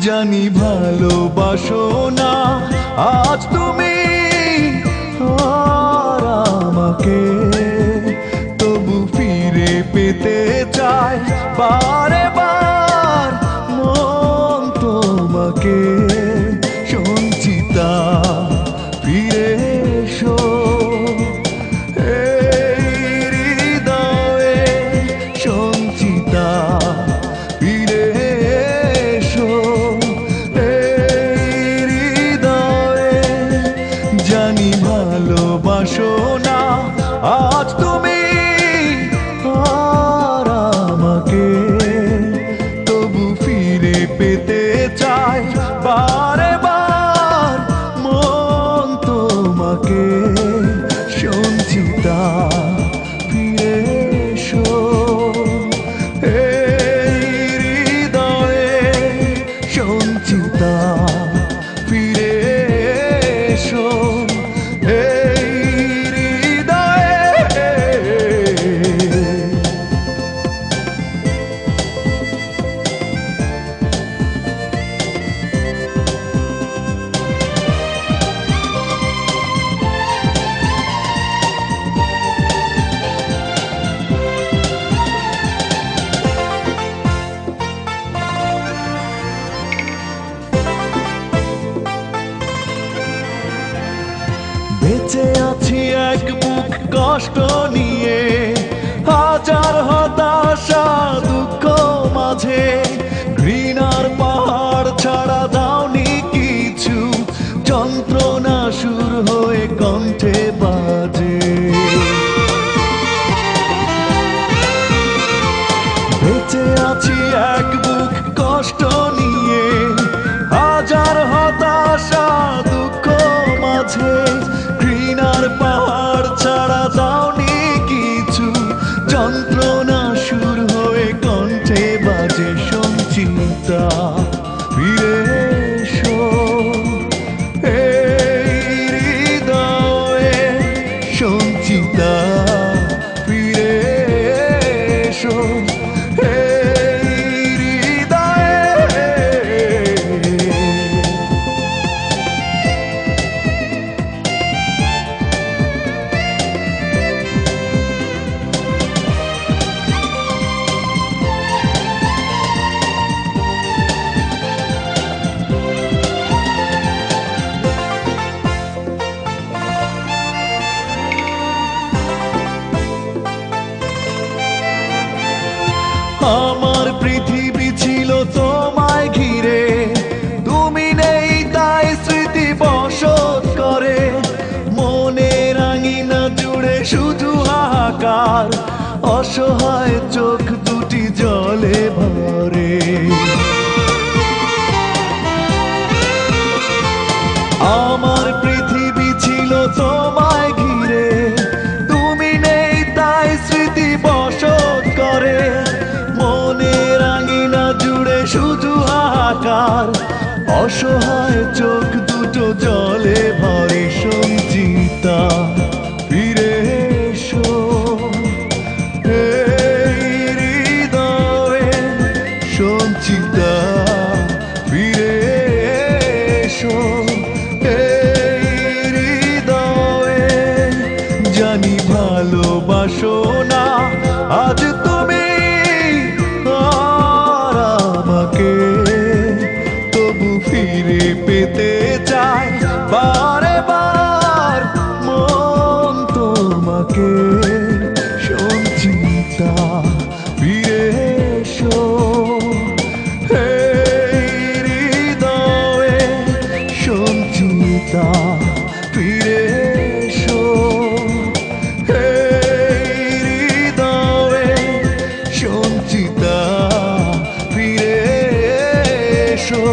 জানি ভালোবাসো না আজ তুমি আর আমাকে, তবু ফিরে পেতে চাই বারে বার মন তোমাকে। সঞ্চিতা ফিরে এসো, এই হৃদয়ে সঞ্চিতা ফিরে এসো, এই হৃদয়ে। জানি ভালোবাসো না আজ তুমি আর আমাকে, তবু ফিরে পেতে চাই বারে বার মন তোমাকে। সঞ্চিতা ফিরে এসো, এই হৃদয়ে সঞ্চিতা ফিরে এসো, এই হৃদয়ে। বেঁচে আছি এক বুক কষ্ট নিয়ে, হাজার হতাশা দুঃখ মাঝে। ঘৃণার পাহাড় ছাড়া দাওনি কিছু, যন্ত্রণা সুর হয়ে কণ্ঠে বাজে। বেঁচে আছি এক বুক কষ্ট নিয়ে, হাজার হতাশা দুঃখ মাঝে। ঘৃণার পাহাড় ছাড়া দাওনি কিছু, যন্ত্রণা সুর হয়ে কণ্ঠে বাজে। সঞ্চিতা ফিরে এসো, এই হৃদয়ে সঞ্চিতা ফিরে এসো, এই হৃদয়ে। আমার পৃথিবী ছিল তোমায় ঘিরে, তুমি নেই তাই স্মৃতি বসত করে। মনের আঙিনা জুড়ে শুধু হাহাকার, অসহায় চোখ দুটি জলে ভরে। আমার পৃথিবী ছিল তোমায় ঘিরে, তুমি নেই তাই স্মৃতি বসত করে। মনের আঙিনা জুড়ে শুধু হাহাকার, অসহায় চোখ দুটো জলে ভরে। সঞ্চিতা ফিরে এসো, এই হৃদয়ে সঞ্চিতা ফিরে এসো, এই হৃদয়ে। জানি ভালোবাসো না আজ তুমি আর আমাকে, তবু ফিরে পেতে চাই বারে বার মন তোমাকে। সঞ্চিতা ফিরে এসো, এই হৃদয়ে সঞ্চিতা ফিরে এসো, এই হৃদয়ে সঞ্চিতা ফিরে এসো।